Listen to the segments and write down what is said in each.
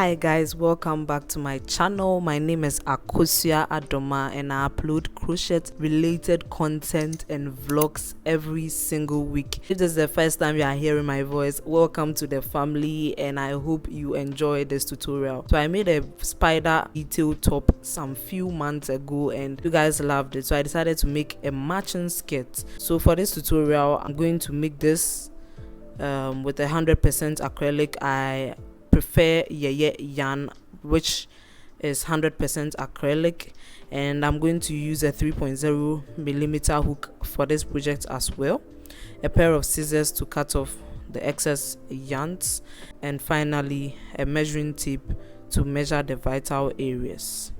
Hi guys, welcome back to my channel. My name is Adomah and I upload crochet related content and vlogs every single week. If this is the first time you are hearing my voice, welcome to the family and I hope you enjoy this tutorial. So I made a spider detail top some few months ago and you guys loved it, so I decided to make a matching skirt. So for this tutorial I'm going to make this with 100% acrylic. I prefer yarn, which is 100% acrylic, and I'm going to use a 3.0 millimeter hook for this project as well, a pair of scissors to cut off the excess yarns, and finally a measuring tape to measure the vital areas.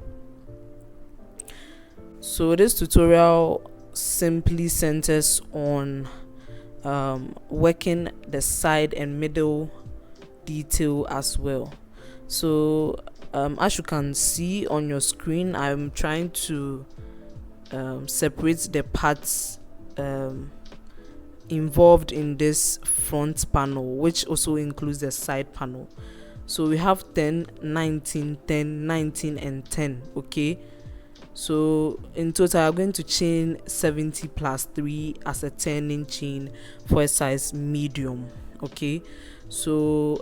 So this tutorial simply centers on working the side and middle detail as well. So as you can see on your screen, I'm trying to separate the parts involved in this front panel, which also includes the side panel. So we have 10, 19, 10, 19 and 10. Okay, so in total I'm going to chain 70 plus 3 as a turning chain for a size medium. Okay, so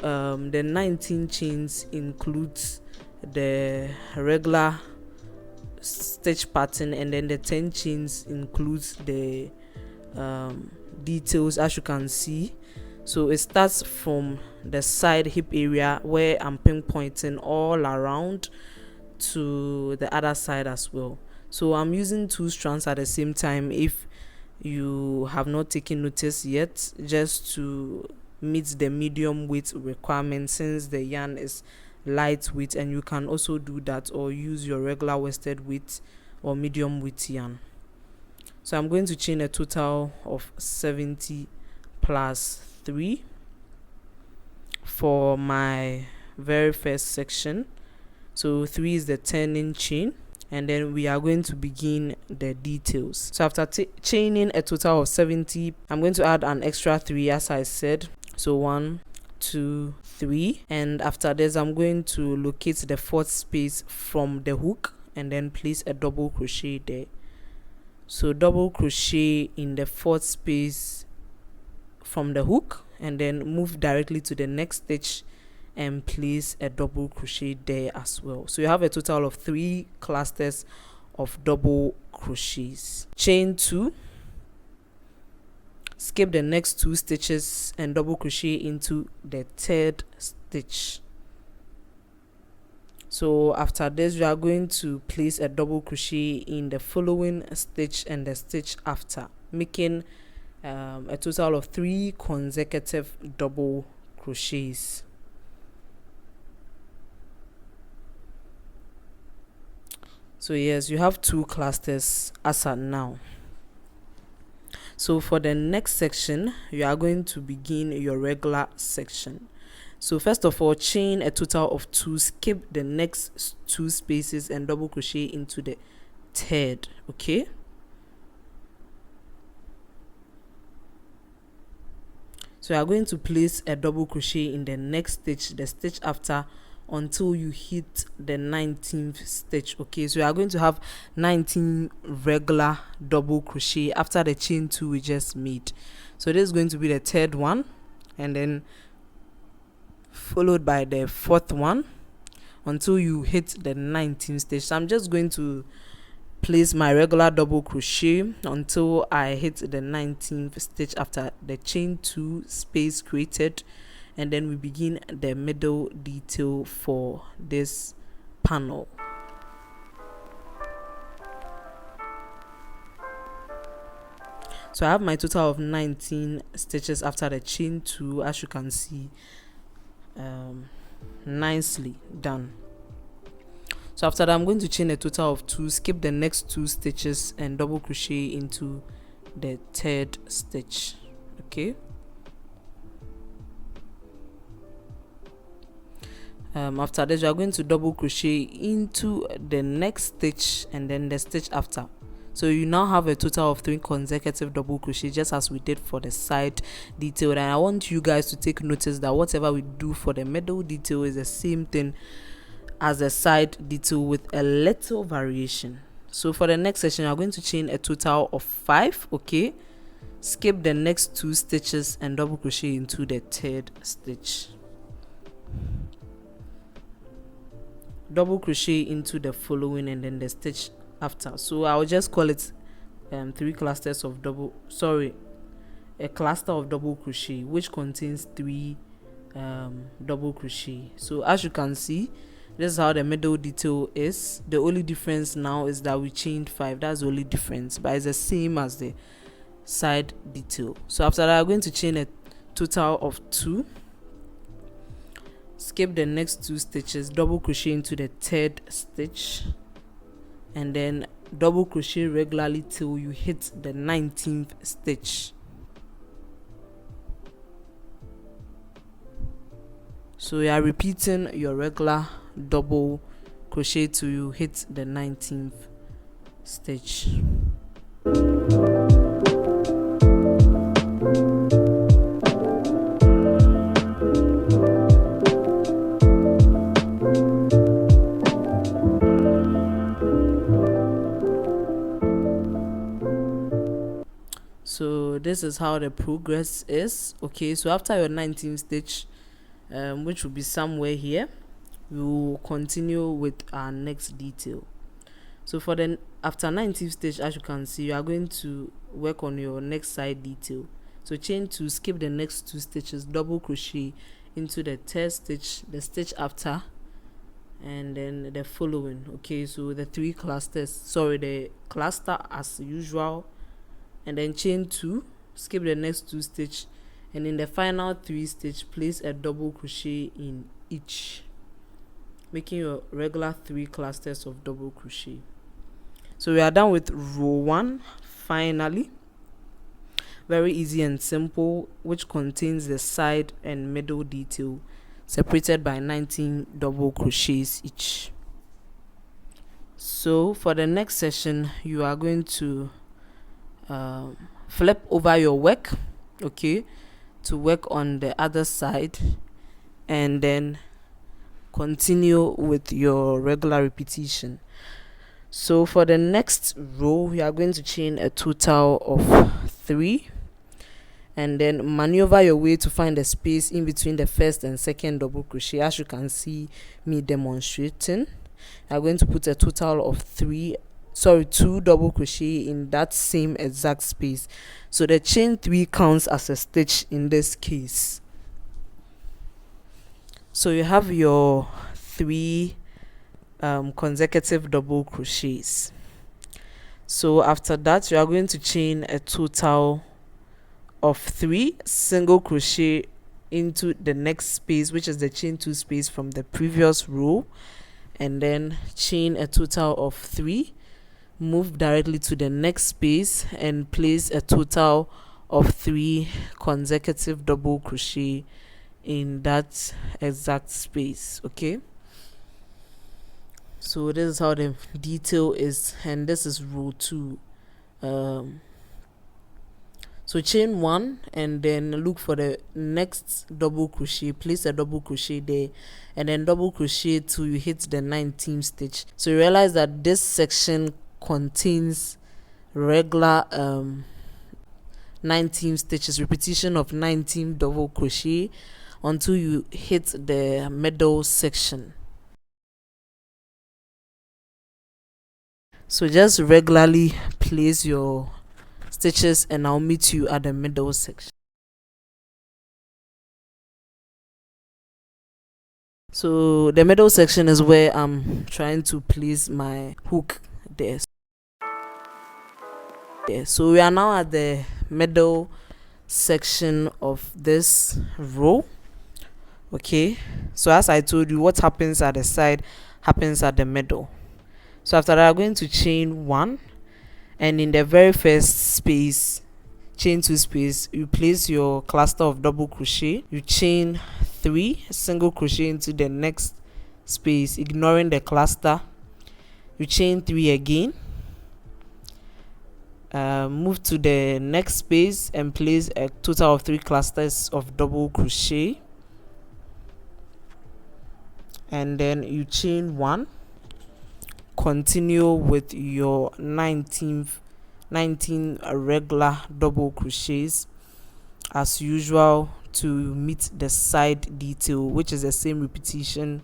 the 19 chains includes the regular stitch pattern, and then the 10 chains includes the details, as you can see. So it starts from the side hip area where I'm pinpointing all around to the other side as well. So I'm using 2 strands at the same time, if you have not taken notice yet, just to meet the medium weight requirement, since the yarn is lightweight, and you can also do that or use your regular worsted weight or medium weight yarn. So I'm going to chain a total of 70 plus 3 for my very first section. So 3 is the turning chain, and then we are going to begin the details. So after chaining a total of 70, I'm going to add an extra 3, as I said. So 1, 2, 3, and after this I'm going to locate the 4th space from the hook and then place a double crochet there. So double crochet in the 4th space from the hook, and then move directly to the next stitch and place a double crochet there as well. So you have a total of 3 clusters of double crochets. Chain 2, skip the next 2 stitches and double crochet into the 3rd stitch. So after this we are going to place a double crochet in the following stitch and the stitch after, making a total of 3 consecutive double crochets. So yes, you have 2 clusters as at now. So for the next section, you are going to begin your regular section. So first of all, chain a total of 2, skip the next 2 spaces and double crochet into the 3rd. Okay, so you are going to place a double crochet in the next stitch, the stitch after, until you hit the 19th stitch. Okay, so you are going to have 19 regular double crochet after the chain 2 we just made. So this is going to be the 3rd one, and then followed by the 4th one until you hit the 19th stitch. So I'm just going to place my regular double crochet until I hit the 19th stitch after the chain 2 space created, and then we begin the middle detail for this panel. So I have my total of 19 stitches after the chain 2, as you can see. Nicely done. So after that I'm going to chain a total of 2, skip the next 2 stitches and double crochet into the 3rd stitch. Okay, after this we are going to double crochet into the next stitch and then the stitch after. So you now have a total of 3 consecutive double crochet, just as we did for the side detail. And I want you guys to take notice that whatever we do for the middle detail is the same thing as the side detail with a little variation. So for the next section, you are going to chain a total of 5. Okay, skip the next 2 stitches and double crochet into the 3rd stitch. Double crochet into the following and then the stitch after. So I'll just call it 3 clusters of a cluster of double crochet which contains 3 double crochet. So as you can see, this is how the middle detail is. The only difference now is that we chained 5. That's the only difference, but it's the same as the side detail. So after that, I'm going to chain a total of 2, skip the next 2 stitches, double crochet into the 3rd stitch, and then double crochet regularly till you hit the 19th stitch. So you are repeating your regular double crochet till you hit the 19th stitch. So this is how the progress is. Okay, so after your 19th stitch, which will be somewhere here, we will continue with our next detail. So for the after 19th stitch, as you can see, you are going to work on your next side detail. So chain 2, skip the next 2 stitches, double crochet into the 3rd stitch, the stitch after, and then the following. Okay, so the 3 clusters, the cluster as usual, and then chain 2, skip the next 2 stitch, and in the final 3 stitch, place a double crochet in each, making your regular 3 clusters of double crochet. So we are done with row 1 finally. Very easy and simple, which contains the side and middle detail separated by 19 double crochets each. So for the next session, you are going to flip over your work, okay, to work on the other side, and then continue with your regular repetition. So for the next row, we are going to chain a total of 3, and then maneuver your way to find a space in between the 1st and 2nd double crochet. As you can see me demonstrating, I'm going to put a total of 2 double crochet in that same exact space. So the chain 3 counts as a stitch in this case. So you have your 3 consecutive double crochets. So after that, you are going to chain a total of 3 single crochet into the next space, which is the chain 2 space from the previous row, and then chain a total of 3, move directly to the next space and place a total of 3 consecutive double crochet in that exact space. Okay, so this is how the detail is, and this is row 2. So chain 1 and then look for the next double crochet, place a double crochet there, and then double crochet till you hit the 19th stitch. So you realize that this section contains regular 19 stitches, repetition of 19 double crochet until you hit the middle section. So just regularly place your stitches and I'll meet you at the middle section. So the middle section is where I'm trying to place my hook there. So we are now at the middle section of this row. Okay, so as I told you, what happens at the side happens at the middle. So after that, I'm going to chain 1, and in the very first space, chain 2 space, you place your cluster of double crochet, you chain 3 single crochet into the next space, ignoring the cluster, you chain 3 again, Move to the next space and place a total of 3 clusters of double crochet, and then you chain 1, continue with your 19 regular double crochets as usual to meet the side detail, which is the same repetition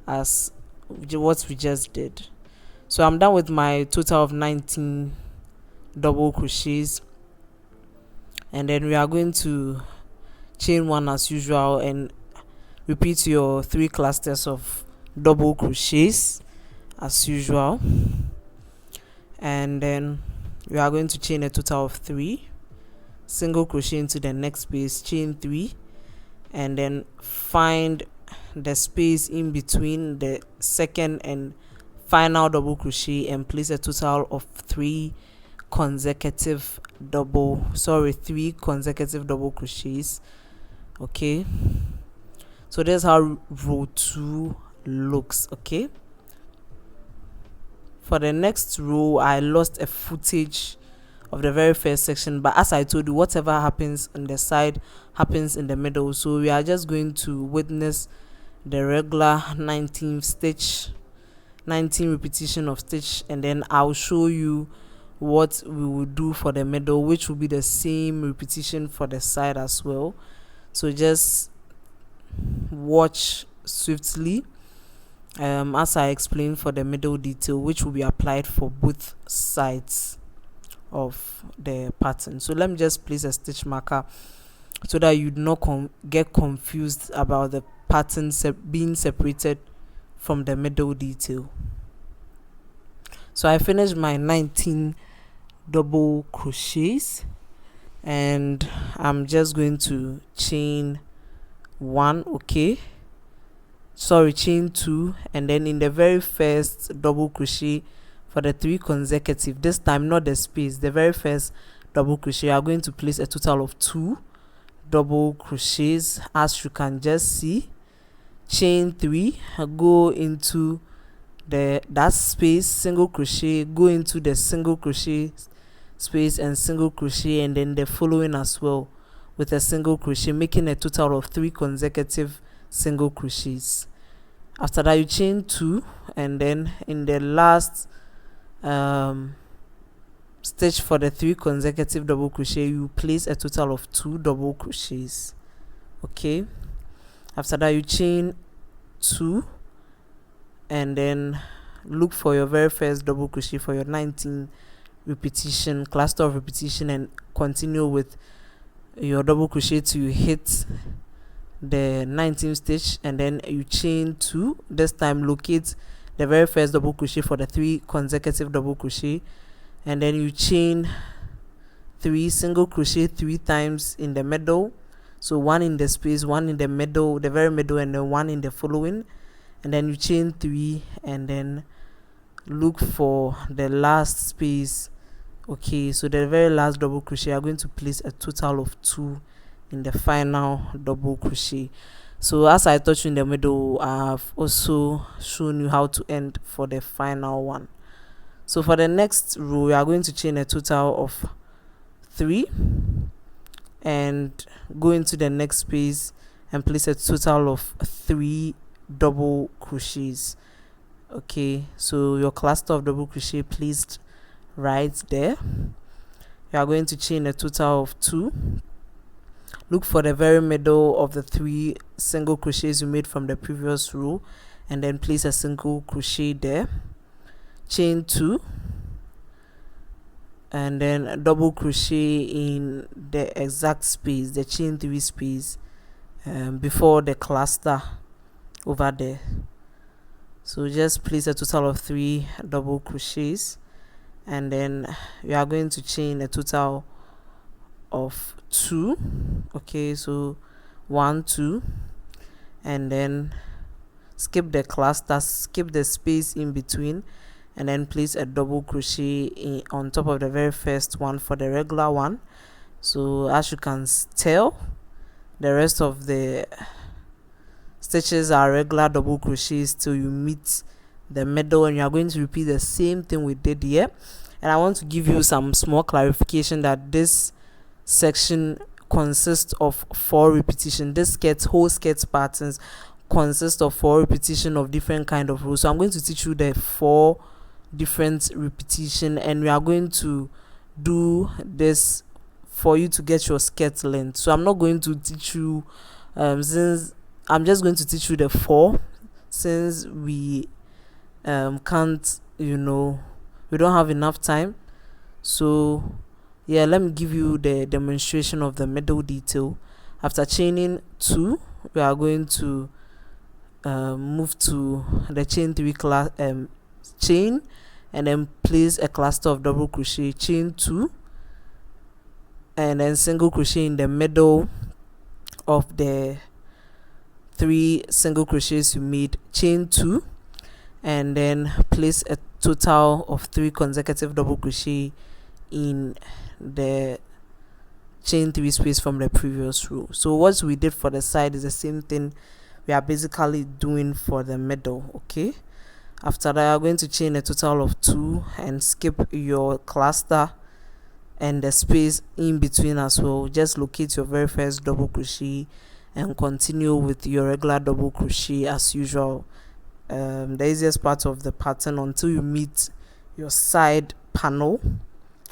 as what we just did. So I'm done with my total of 19 double crochets, and then we are going to chain 1 as usual and repeat your 3 clusters of double crochets as usual, and then we are going to chain a total of 3, single crochet into the next space, chain 3, and then find the space in between the second and final double crochet and place a total of 3 consecutive double crochets. Okay, so that's how row 2 looks. Okay, for the next row I lost a footage of the very first section, but as I told you, whatever happens on the side happens in the middle, so we are just going to witness the regular 19 repetition of stitch, and then I'll show you what we will do for the middle, which will be the same repetition for the side as well. So just watch swiftly as I explain for the middle detail, which will be applied for both sides of the pattern. So let me just place a stitch marker so that you do not get confused about the pattern being separated from the middle detail. So I finished my 19 double crochets, and I'm just going to chain 1, chain 2, and then in the very first double crochet for the 3 consecutive, this time not the space, the very first double crochet, you are going to place a total of 2 double crochets, as you can just see. Chain 3, go into that space, single crochet, go into the single crochet space and single crochet, and then the following as well with a single crochet, making a total of 3 consecutive single crochets. After that you chain 2, and then in the last stitch for the 3 consecutive double crochet, you place a total of 2 double crochets. Okay, after that you chain 2, and then look for your very first double crochet for your 19 repetition cluster of repetition, and continue with your double crochet till you hit the 19th stitch, and then you chain 2. This time locate the very first double crochet for the 3 consecutive double crochet, and then you chain 3, single crochet 3 times in the middle, so 1 in the space, 1 in the middle, the very middle, and then 1 in the following, and then you chain 3, and then look for the last space. Okay, so the very last double crochet, you are going to place a total of 2 in the final double crochet. So as I touched in the middle, I've also shown you how to end for the final one. So for the next row, we are going to chain a total of 3 and go into the next space and place a total of 3 double crochets. Okay, so your cluster of double crochet placed right there. You are going to chain a total of 2. Look for the very middle of the 3 single crochets you made from the previous row, and then place a single crochet there. Chain 2, and then a double crochet in the exact space, the chain 3 space, before the cluster over there. So just place a total of 3 double crochets, and then we are going to chain a total of 2. Okay, so 1, 2, and then skip the cluster, skip the space in between, and then place a double crochet on top of the very first one for the regular one. So as you can tell, the rest of the stitches are regular double crochets till you meet the middle, and you are going to repeat the same thing we did here. And I want to give you some small clarification that this section consists of 4 repetition. This whole skirt patterns consist of 4 repetition of different kind of rows. So I'm going to teach you the 4 different repetition, and we are going to do this for you to get your skirt length. So I'm not going to teach you since I'm just going to teach you the 4, since we can't, we don't have enough time. So yeah, let me give you the demonstration of the middle detail. After chaining 2, we are going to move to the chain 3 class chain, and then place a cluster of double crochet, chain 2, and then single crochet in the middle of the 3 single crochets you made, chain 2, and then place a total of 3 consecutive double crochet in the chain 3 space from the previous row. So what we did for the side is the same thing we are basically doing for the middle. Okay, after that, you are going to chain a total of 2 and skip your cluster and the space in between as well. Just locate your very first double crochet and continue with your regular double crochet as usual. The easiest part of the pattern until you meet your side panel.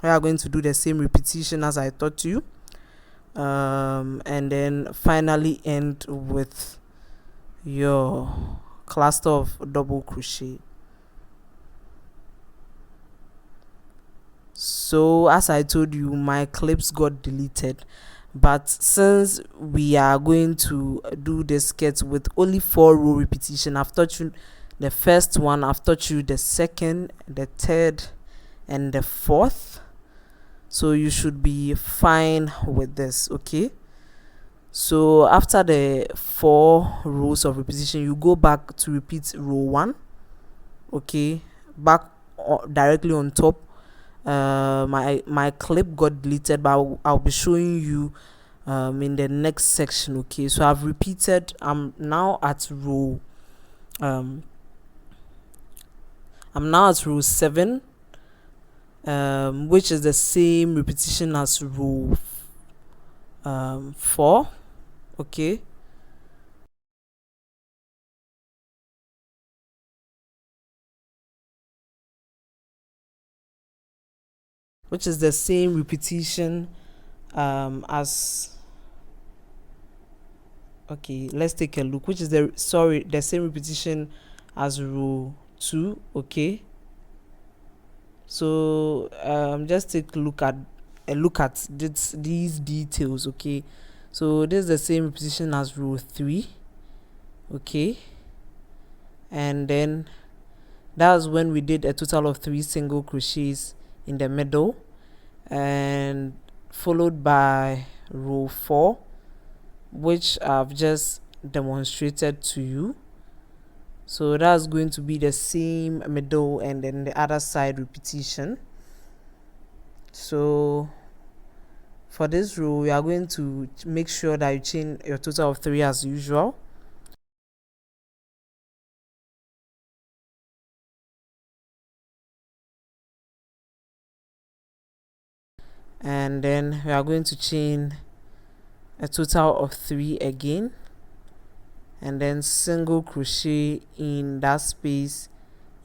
We are going to do the same repetition as I taught you, and then finally end with your cluster of double crochet. So as I told you, my clips got deleted, but since we are going to do the skirt with only 4 row repetition, I've taught you the first one, I've taught you the second, the third, and the fourth. So you should be fine with this. Okay, so after the 4 rows of repetition, you go back to repeat row 1. Okay, back directly on top. My clip got deleted, but I'll be showing you in the next section. Okay, so I've repeated. I'm now at row 7, which is the same repetition as row 4. Okay, which is the same repetition as, okay, let's take a look, which is the same repetition as row 2. Okay, so just take a look at these details. Okay, so this is the same repetition as row 3. Okay, and then that's when we did a total of 3 single crochets in the middle, and followed by row 4, which I've just demonstrated to you. So that's going to be the same middle and then the other side repetition. So for this row, we are going to make sure that you chain your total of 3 as usual. And then we are going to chain a total of 3 again, and then single crochet in that space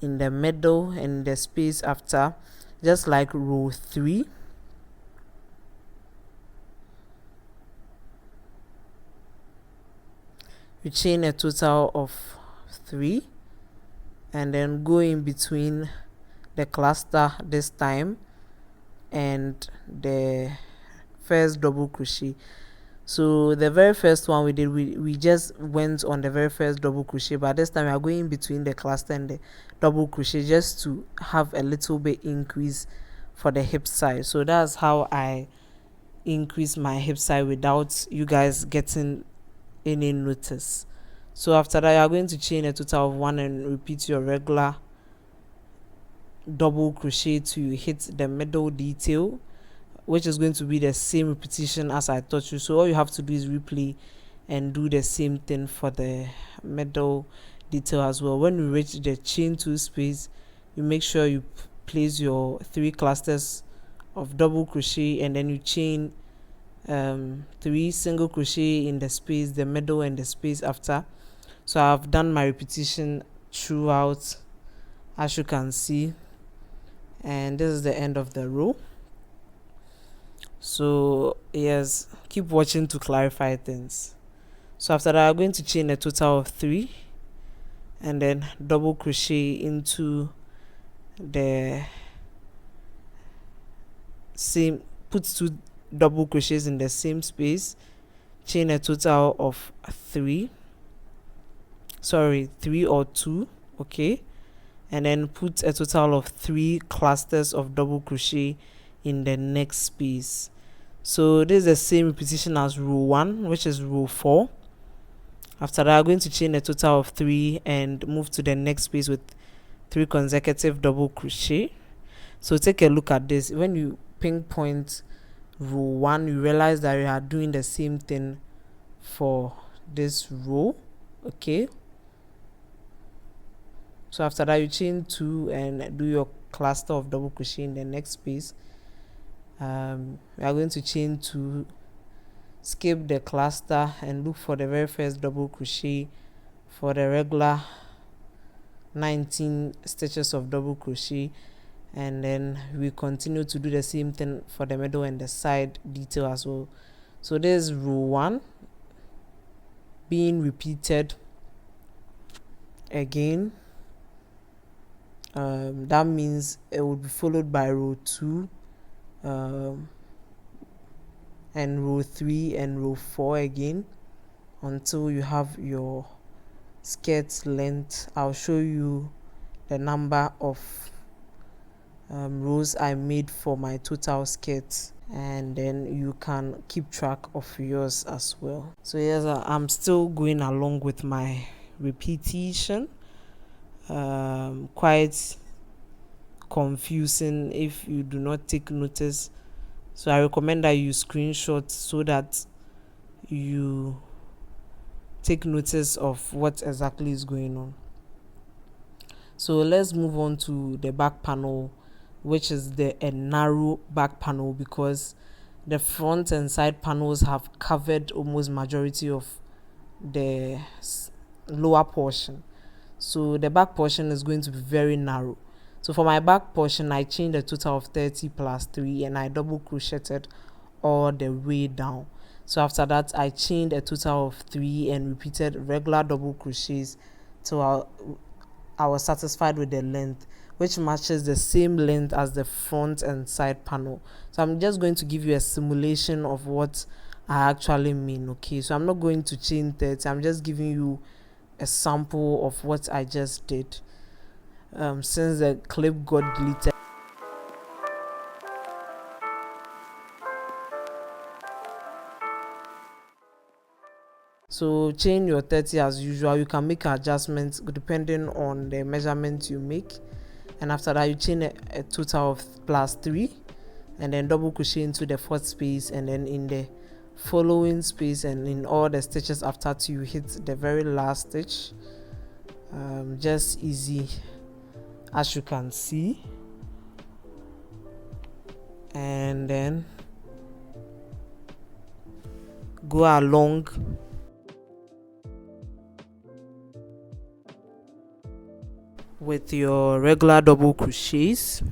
in the middle and the space after, just like row 3. You chain a total of 3 and then go in between the cluster this time and the first double crochet. So the very first one we did, we just went on the very first double crochet, but this time we are going between the cluster and the double crochet just to have a little bit increase for the hip side. So that's how I increase my hip side without you guys getting any notice. So after that, you are going to chain a total of 1 and repeat your regular double crochet to hit the middle detail, which is going to be the same repetition as I taught you. So all you have to do is replay and do the same thing for the middle detail as well. When you reach the chain 2 space, you make sure you place your 3 clusters of double crochet, and then you chain 3 single crochet in the space, the middle, and the space after. So I've done my repetition throughout, as you can see, and this is the end of the row. So yes, keep watching to clarify things. So after that, I'm going to chain a total of 3 and then double crochet into the same, put 2 double crochets in the same space, chain a total of 3 or 2, okay, and then put a total of 3 clusters of double crochet in the next space. So this is the same repetition as row 1, which is row 4. After that, I'm going to chain a total of 3 and move to the next space with 3 consecutive double crochet. So take a look at this. When you pinpoint row 1, you realize that you are doing the same thing for this row, okay. So after that, you chain 2 and do your cluster of double crochet in the next space. We are going to chain 2, skip the cluster, and look for the very first double crochet for the regular 19 stitches of double crochet, and then we continue to do the same thing for the middle and the side detail as well. So this is row 1 being repeated again. That means it will be followed by row 2 and row 3 and row 4 again until you have your skirt length. I'll show you the number of rows I made for my total skirt, and then you can keep track of yours as well. So yes, I'm still going along with my repetition. Quite confusing if you do not take notice, so I recommend that you screenshot so that you take notice of what exactly is going on. So let's move on to the back panel, which is a narrow back panel, because the front and side panels have covered almost majority of the lower portion. So the back portion is going to be very narrow. So for my back portion, I chained a total of 30 plus 3 and I double crocheted all the way down. So after that, I chained a total of 3 and repeated regular double crochets till I was satisfied with the length, which matches the same length as the front and side panel. So I'm just going to give you a simulation of what I actually mean, okay. So I'm not going to chain 30, I'm just giving you a sample of what I just did, since the clip got deleted. So chain your 30 as usual. You can make adjustments depending on the measurement you make, and after that you chain a total of plus 3 and then double crochet into the 4th space, and then in the following space and in all the stitches after till you hit the very last stitch. Just easy, as you can see, and then go along with your regular double crochets.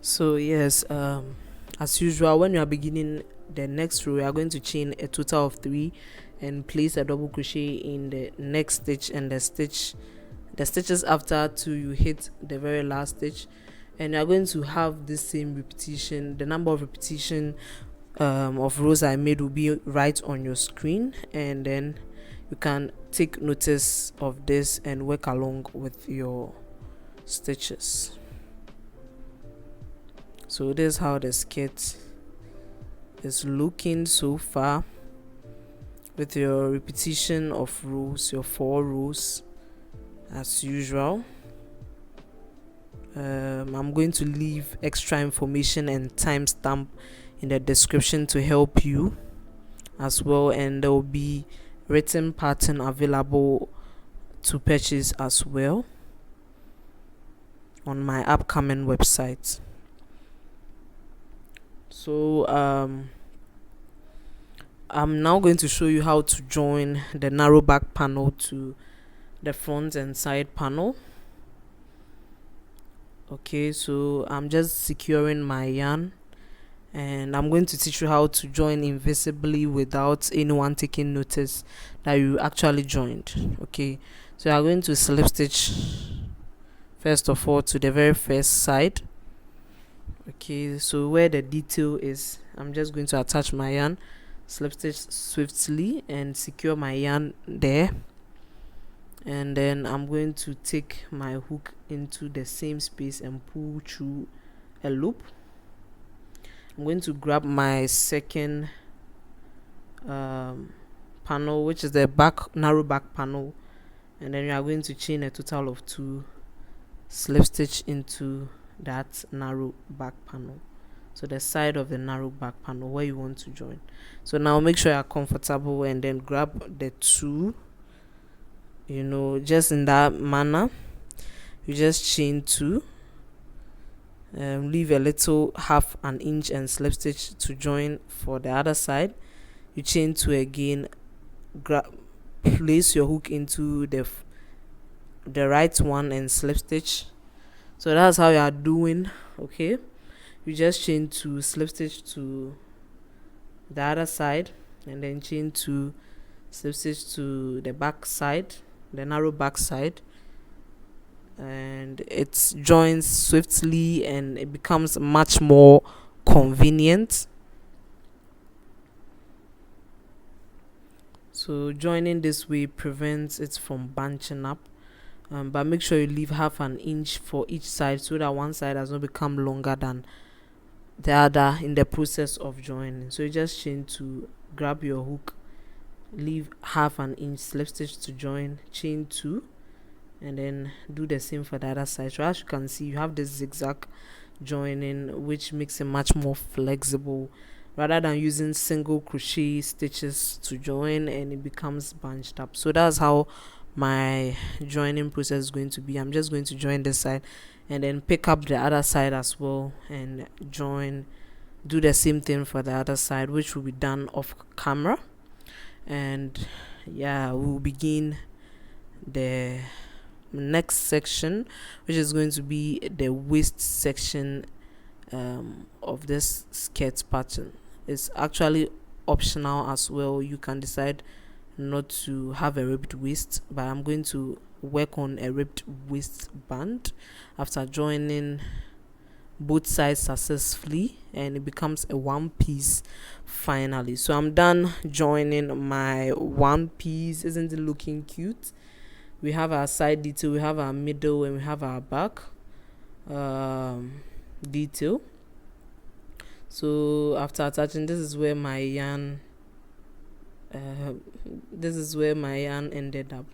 So yes, as usual, when you are beginning the next row, you are going to chain a total of 3 and place a double crochet in the next stitch and the stitches after till you hit the very last stitch, and you are going to have the same repetition. The number of repetition of rows I made will be right on your screen, and then you can take notice of this and work along with your stitches. So this is how the skirt is looking so far, with your repetition of rows, your 4 rows as usual. I'm going to leave extra information and timestamp in the description to help you as well, and there will be written pattern available to purchase as well on my upcoming website. So I'm now going to show you how to join the narrow back panel to the front and side panel. Okay, so I'm just securing my yarn, and I'm going to teach you how to join invisibly without anyone taking notice that you actually joined. Okay, so you are going to slip stitch first of all to the very first side. Okay, so where the detail is, I'm just going to attach my yarn, slip stitch swiftly and secure my yarn there, and then I'm going to take my hook into the same space and pull through a loop. I'm going to grab my second panel, which is the narrow back panel, and then we are going to chain a total of 2, slip stitch into that narrow back panel, so the side of the narrow back panel where you want to join. So now make sure you're comfortable, and then grab the 2, just in that manner. You just chain 2, leave a little half an inch and slip stitch to join for the other side. You chain 2 again, place your hook into the right one and slip stitch. So that's how you are doing. Okay, you just chain 2, slip stitch to the other side, and then chain 2, slip stitch to the back side, the narrow back side, and it joins swiftly and it becomes much more convenient. So joining this way prevents it from bunching up, but make sure you leave half an inch for each side so that one side does not become longer than the other in the process of joining. So you just chain 2, grab your hook, leave half an inch, slip stitch to join, chain 2, and then do the same for the other side. So as you can see, you have this zigzag joining, which makes it much more flexible rather than using single crochet stitches to join and it becomes bunched up. So that's how my joining process is going to be. I'm just going to join this side and then pick up the other side as well and join, do the same thing for the other side, which will be done off camera. And yeah, we'll begin the next section, which is going to be the waist section of this skirt pattern. It's actually optional as well. You can decide not to have a ribbed waist, but I'm going to work on a ribbed waistband after joining both sides successfully, and it becomes a one piece finally. So I'm done joining my one piece. Isn't it looking cute? We have our side detail, we have our middle, and we have our back detail. So after attaching, this is where my yarn ended up.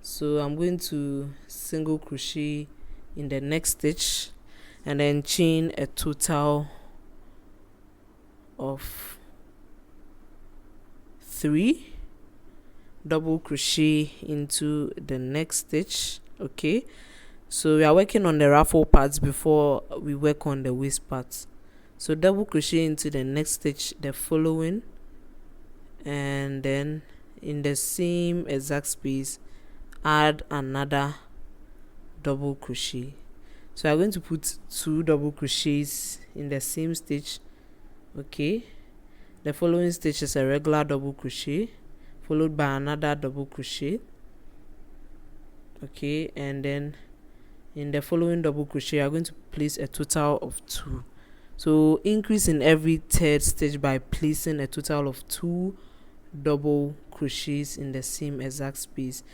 So I'm going to single crochet in the next stitch and then chain a total of 3, double crochet into the next stitch. Okay, so we are working on the ruffle parts before we work on the waist parts. So double crochet into the next stitch, the following, and then in the same exact space add another double crochet. So I'm going to put 2 double crochets in the same stitch. Okay, the following stitch is a regular double crochet followed by another double crochet. Okay, and then in the following double crochet I'm going to place a total of 2. So increase in every third stitch by placing a total of 2 double crochets in the same exact space.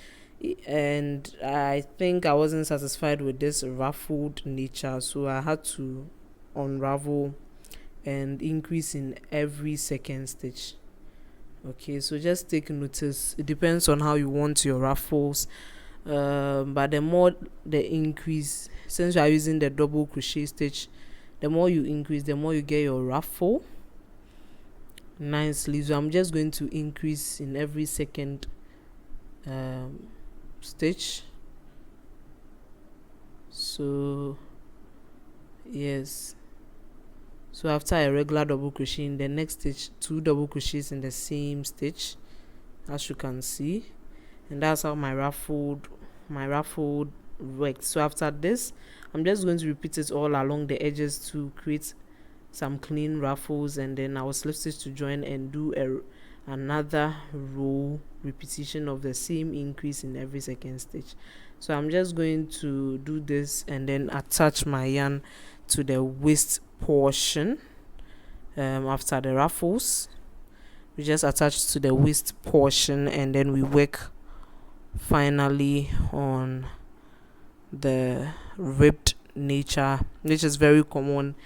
And I think I wasn't satisfied with this ruffled nature, so I had to unravel and increase in every second stitch. Okay, so just take notice. It depends on how you want your ruffles, but the more the increase, since you are using the double crochet stitch, the more you increase, the more you get your ruffle nicely. So I'm just going to increase in every second stitch. So yes, so after a regular double crochet in the next stitch, 2 double crochets in the same stitch, as you can see, and that's how my ruffled worked. So after this, I'm just going to repeat it all along the edges to create some clean ruffles, and then I will slip stitch to join and do another row repetition of the same increase in every second stitch. So I'm just going to do this and then attach my yarn to the waist portion. After the ruffles, we just attach to the waist portion, and then we work finally on the ribbed nature, which is very common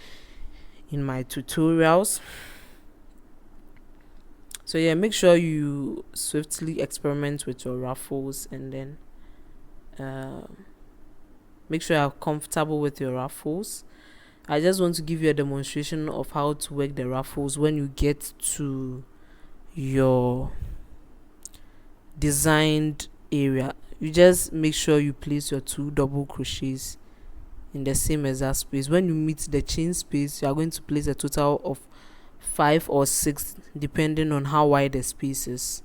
in my tutorials. So yeah, make sure you swiftly experiment with your ruffles, and then make sure you're comfortable with your ruffles. I just want to give you a demonstration of how to work the ruffles when you get to your designed area. You just make sure you place your 2 double crochets in the same exact space. When you meet the chain space, you are going to place a total of 5 or 6 depending on how wide the space is.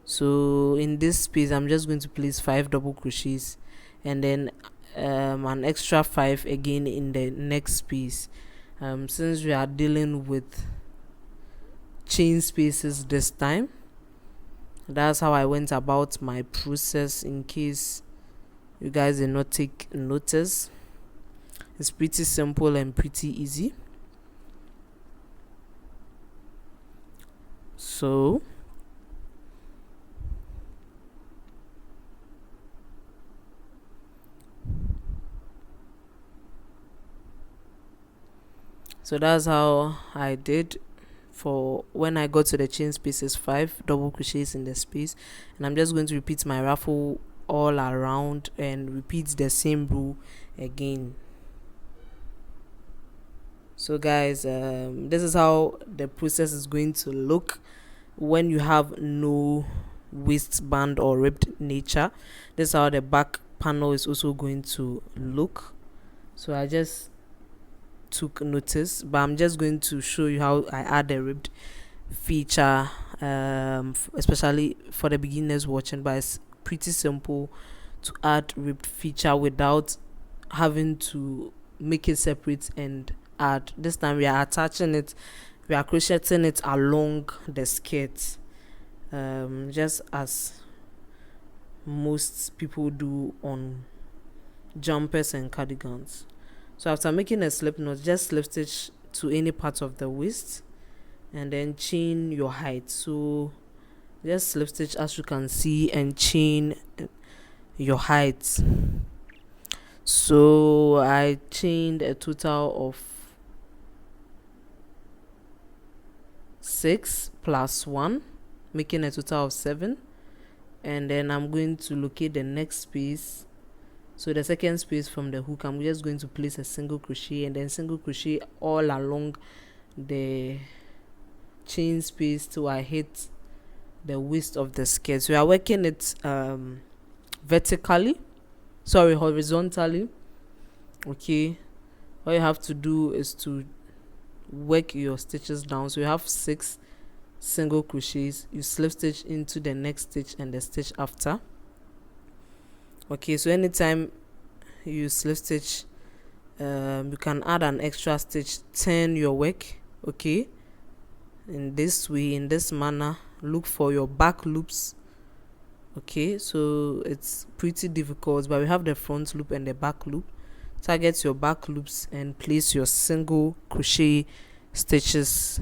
So in this space, I'm just going to place 5 double crochets, and then an extra 5 again in the next space. Since we are dealing with chain spaces this time, that's how I went about my process, in case you guys did not take notice. It's pretty simple and pretty easy. So that's how I did for when I got to the chain spaces, 5 double crochets in the space, and I'm just going to repeat my ruffle all around and repeat the same row again. So guys, this is how the process is going to look when you have no waistband or ribbed nature. This is how the back panel is also going to look. So I just took notice, but I'm just going to show you how I add a ribbed feature, especially for the beginners watching. But it's pretty simple to add ribbed feature without having to make it separate and add. This time we are attaching it, we are crocheting it along the skirt, just as most people do on jumpers and cardigans. So after making a slip knot, just slip stitch to any part of the waist and then chain your height. So just slip stitch, as you can see, and chain your height. So I chained a total of 6 plus 1, making a total of 7, and then I'm going to locate the next space. So the second space from the hook, I'm just going to place a single crochet and then single crochet all along the chain space till I hit the waist of the skirt. So we are working it horizontally. Okay, all you have to do is to work your stitches down. So you have 6 single crochets, you slip stitch into the next stitch and the stitch after. Okay, so anytime you slip stitch, you can add an extra stitch, turn your work. Okay, in this way, in this manner, look for your back loops. Okay, so it's pretty difficult, but we have the front loop and the back loop. Target your back loops and place your single crochet stitches,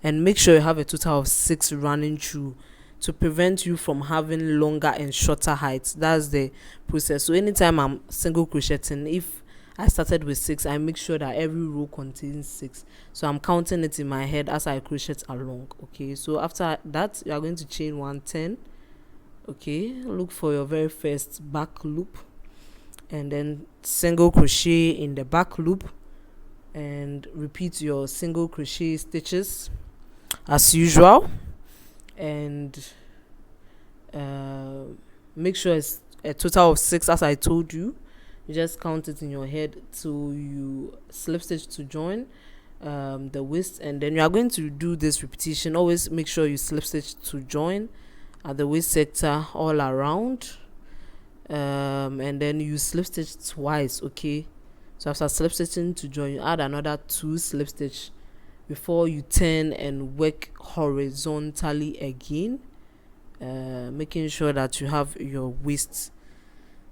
and make sure you have a total of 6 running through to prevent you from having longer and shorter heights. That's the process. So anytime I'm single crocheting, if I started with 6. I make sure that every row contains 6, so I'm counting it in my head as I crochet along. Okay, so after that you are going to chain 110. Okay, look for your very first back loop, and then single crochet in the back loop, and repeat your single crochet stitches as usual, and make sure it's a total of 6 as I told you. You just count it in your head till you slip stitch to join the waist, and then you are going to do this repetition. Always make sure you slip stitch to join at the waist sector all around, and then you slip stitch twice. Okay, so after slip stitching to join, you add another 2 slip stitch before you turn and work horizontally again, making sure that you have your waist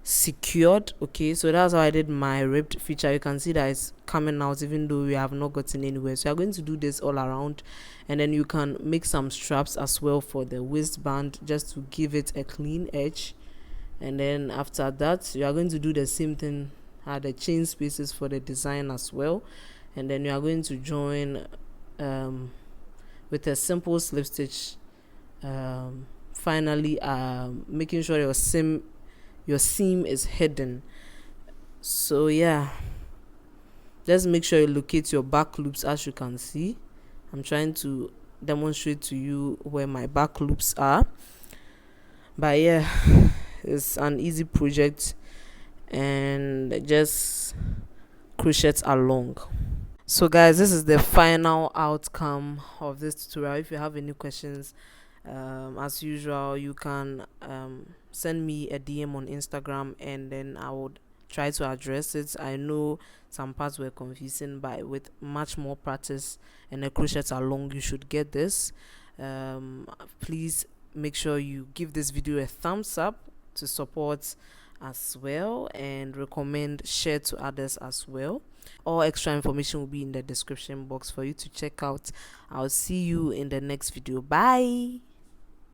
secured. Okay, so that's how I did my ribbed feature. You can see that it's coming out even though we have not gotten anywhere. So you're going to do this all around, and then you can make some straps as well for the waistband just to give it a clean edge. And then after that you are going to do the same thing at the chain spaces for the design as well, and then you are going to join with a simple slip stitch, finally making sure your seam is hidden. So yeah, just make sure you locate your back loops. As you can see, I'm trying to demonstrate to you where my back loops are, but yeah, it's an easy project, and just crochet along. So guys, this is the final outcome of this tutorial. If you have any questions, as usual, you can send me a DM on Instagram, and then I would try to address it. I know some parts were confusing, but with much more practice and a crochet along, you should get this. Please make sure you give this video a thumbs up to support as well, and share to others as well. All extra information will be in the description box for you to check out. I'll see you in the next video. Bye.